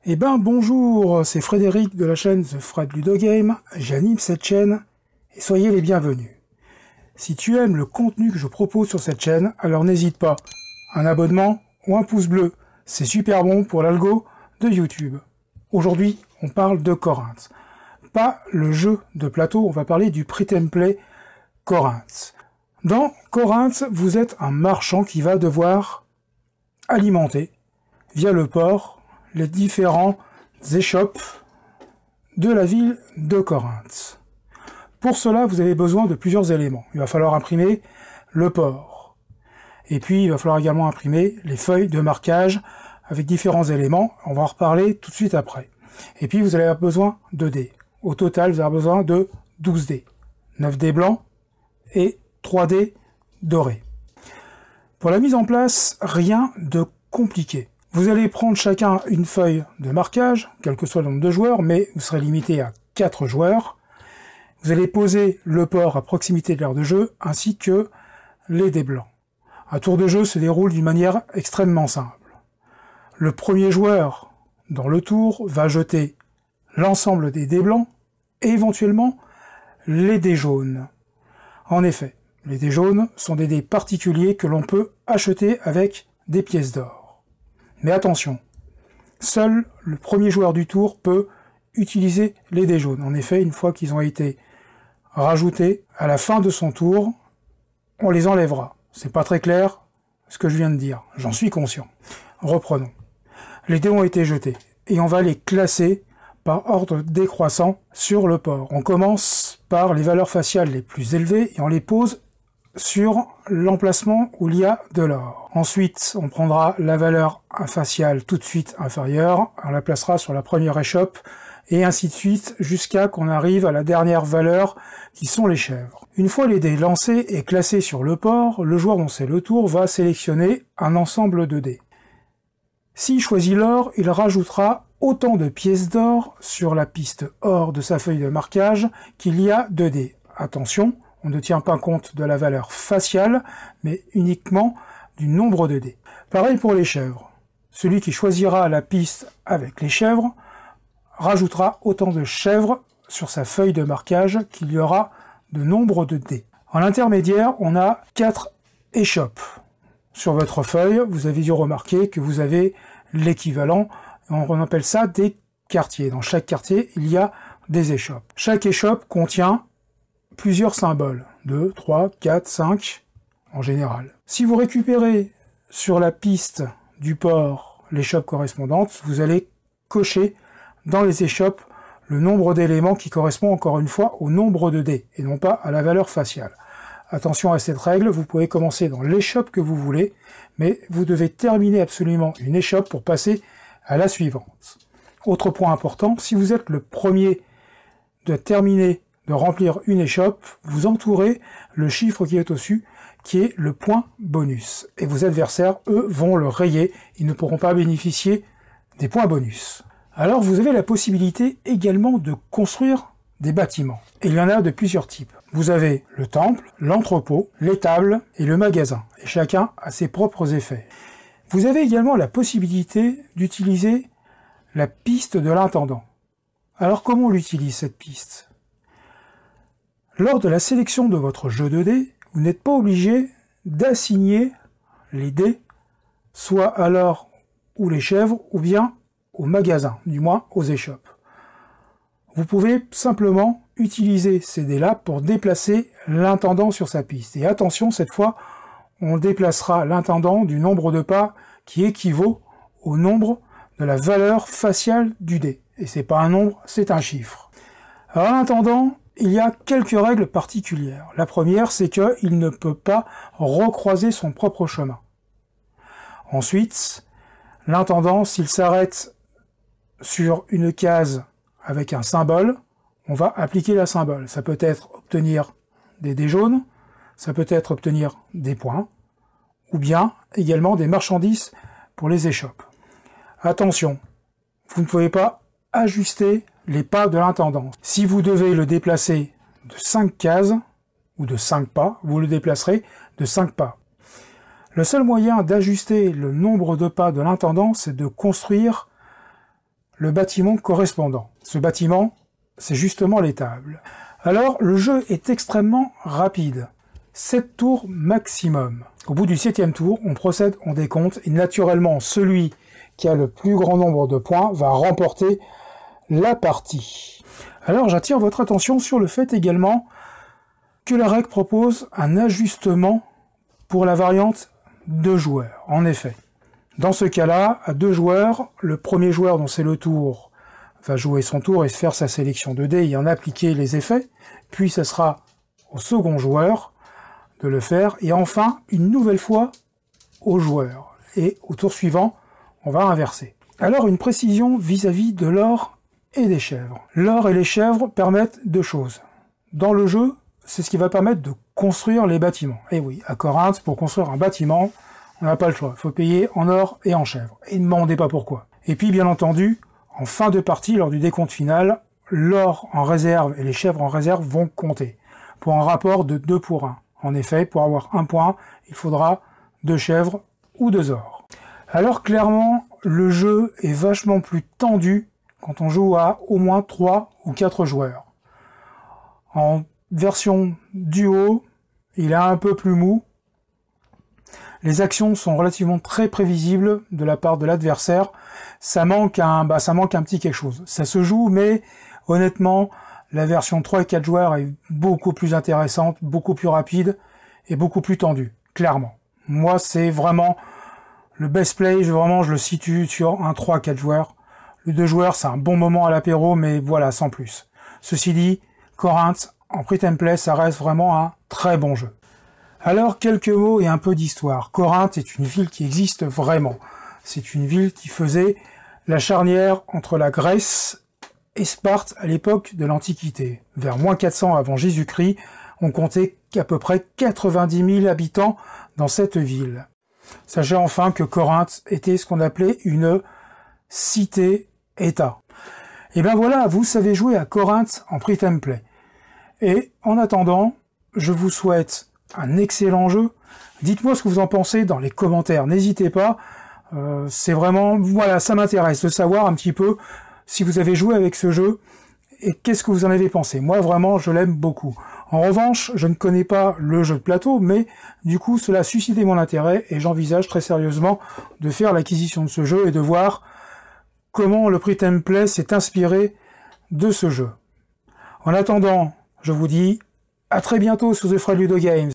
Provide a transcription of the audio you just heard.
Eh ben bonjour, c'est Frédéric de la chaîne The Fred Ludo Game, j'anime cette chaîne et soyez les bienvenus. Si tu aimes le contenu que je propose sur cette chaîne, alors n'hésite pas, un abonnement ou un pouce bleu, c'est super bon pour l'algo de YouTube. Aujourd'hui, on parle de Corinthe. Pas le jeu de plateau, on va parler du print-and-play Corinthe. Dans Corinthe, vous êtes un marchand qui va devoir alimenter, via le port, les différents échoppes de la ville de Corinthe. Pour cela, vous avez besoin de plusieurs éléments. Il va falloir imprimer le port. Et puis, il va falloir également imprimer les feuilles de marquage avec différents éléments. On va en reparler tout de suite après. Et puis, vous allez avoir besoin de dés. Au total, vous avez besoin de 12 dés. 9 dés blancs et 3 dés dorés. Pour la mise en place, rien de compliqué. Vous allez prendre chacun une feuille de marquage, quel que soit le nombre de joueurs, mais vous serez limité à 4 joueurs. Vous allez poser le port à proximité de l'aire de jeu, ainsi que les dés blancs. Un tour de jeu se déroule d'une manière extrêmement simple. Le premier joueur dans le tour va jeter l'ensemble des dés blancs et éventuellement les dés jaunes. En effet, les dés jaunes sont des dés particuliers que l'on peut acheter avec des pièces d'or. Mais attention, seul le premier joueur du tour peut utiliser les dés jaunes. En effet, une fois qu'ils ont été rajoutés, à la fin de son tour, on les enlèvera. C'est pas très clair ce que je viens de dire, j'en suis conscient. Reprenons. Les dés ont été jetés, et on va les classer par ordre décroissant sur le port. On commence par les valeurs faciales les plus élevées, et on les pose sur l'emplacement où il y a de l'or. Ensuite, on prendra la valeur faciale tout de suite inférieure, on la placera sur la première échoppe, et ainsi de suite, jusqu'à qu'on arrive à la dernière valeur, qui sont les chèvres. Une fois les dés lancés et classés sur le port, le joueur dont c'est le tour va sélectionner un ensemble de dés. S'il choisit l'or, il rajoutera autant de pièces d'or sur la piste or de sa feuille de marquage qu'il y a de dés. Attention, on ne tient pas compte de la valeur faciale, mais uniquement du nombre de dés. Pareil pour les chèvres. Celui qui choisira la piste avec les chèvres rajoutera autant de chèvres sur sa feuille de marquage qu'il y aura de nombre de dés. En intermédiaire, on a 4 échoppes. Sur votre feuille, vous avez dû remarquer que vous avez l'équivalent, on appelle ça des quartiers. Dans chaque quartier, il y a des échoppes. Chaque échoppe contient plusieurs symboles, 2, 3, 4, 5 en général. Si vous récupérez sur la piste du port l'échoppe correspondante, vous allez cocher dans les échoppes le nombre d'éléments qui correspond encore une fois au nombre de dés et non pas à la valeur faciale. Attention à cette règle, vous pouvez commencer dans l'échoppe que vous voulez, mais vous devez terminer absolument une échoppe pour passer à la suivante. Autre point important, si vous êtes le premier de terminer de remplir une échoppe, vous entourez le chiffre qui est au-dessus, qui est le point bonus. Et vos adversaires, eux, vont le rayer, ils ne pourront pas bénéficier des points bonus. Alors vous avez la possibilité également de construire des bâtiments. Et il y en a de plusieurs types. Vous avez le temple, l'entrepôt, l'étable et le magasin. Et chacun a ses propres effets. Vous avez également la possibilité d'utiliser la piste de l'intendant. Alors comment on l'utilise cette piste ? Lors de la sélection de votre jeu de dés, vous n'êtes pas obligé d'assigner les dés soit à l'or ou les chèvres ou bien au magasin, du moins aux échoppes. Vous pouvez simplement utiliser ces dés-là pour déplacer l'intendant sur sa piste. Et attention, cette fois, on déplacera l'intendant du nombre de pas qui équivaut au nombre de la valeur faciale du dé. Et c'est pas un nombre, c'est un chiffre. Alors l'intendant, il y a quelques règles particulières. La première, c'est qu'il ne peut pas recroiser son propre chemin. Ensuite, l'intendant, s'il s'arrête sur une case avec un symbole, on va appliquer la symbole. Ça peut être obtenir des dés jaunes, ça peut être obtenir des points, ou bien également des marchandises pour les échoppes. Attention, vous ne pouvez pas ajuster les pas de l'intendant. Si vous devez le déplacer de 5 cases, ou de 5 pas, vous le déplacerez de 5 pas. Le seul moyen d'ajuster le nombre de pas de l'intendant, c'est de construire le bâtiment correspondant. Ce bâtiment, c'est justement l'étable. Alors, le jeu est extrêmement rapide. 7 tours maximum. Au bout du 7e tour, on procède en décompte et naturellement, celui qui a le plus grand nombre de points va remporter la partie. Alors, j'attire votre attention sur le fait également que la règle propose un ajustement pour la variante 2 joueurs. En effet, dans ce cas-là, à 2 joueurs, le premier joueur dont c'est le tour va jouer son tour et faire sa sélection de dés et en appliquer les effets, puis ce sera au second joueur de le faire, et enfin, une nouvelle fois, au joueur. Et au tour suivant, on va inverser. Alors, une précision vis-à-vis de l'or et des chèvres. L'or et les chèvres permettent 2 choses. Dans le jeu, c'est ce qui va permettre de construire les bâtiments. Et oui, à Corinthe, pour construire un bâtiment, on n'a pas le choix. Il faut payer en or et en chèvres. Et ne me demandez pas pourquoi. Et puis, bien entendu, en fin de partie, lors du décompte final, l'or en réserve et les chèvres en réserve vont compter, pour un rapport de 2 pour 1. En effet, pour avoir 1 point, il faudra 2 chèvres ou 2 ors. Alors clairement, le jeu est vachement plus tendu quand on joue à au moins 3 ou 4 joueurs. En version duo, il est un peu plus mou. Les actions sont relativement très prévisibles de la part de l'adversaire. Ça manque un petit quelque chose. Ça se joue, mais honnêtement, la version 3 et 4 joueurs est beaucoup plus intéressante, beaucoup plus rapide et beaucoup plus tendue, clairement. Moi, c'est vraiment le best play, je le situe sur un 3-4 joueurs. Le 2 joueurs, c'est un bon moment à l'apéro, mais voilà, sans plus. Ceci dit, Corinthe, en print and play, ça reste vraiment un très bon jeu. Alors, quelques mots et un peu d'histoire. Corinthe est une ville qui existe vraiment. C'est une ville qui faisait la charnière entre la Grèce et Sparte à l'époque de l'Antiquité. Vers moins 400 avant Jésus-Christ, on comptait qu'à peu près 90 000 habitants dans cette ville. Sachez enfin que Corinthe était ce qu'on appelait une cité-État. Et ben voilà, vous savez jouer à Corinthe en print and play. Et en attendant, je vous souhaite un excellent jeu. Dites-moi ce que vous en pensez dans les commentaires, n'hésitez pas. C'est vraiment, voilà, ça m'intéresse de savoir un petit peu si vous avez joué avec ce jeu et qu'est-ce que vous en avez pensé. Moi, vraiment, je l'aime beaucoup. En revanche, je ne connais pas le jeu de plateau, mais du coup, cela a suscité mon intérêt et j'envisage très sérieusement de faire l'acquisition de ce jeu et de voir comment le print and play s'est inspiré de ce jeu. En attendant, je vous dis à très bientôt sur The Fred Ludo Games.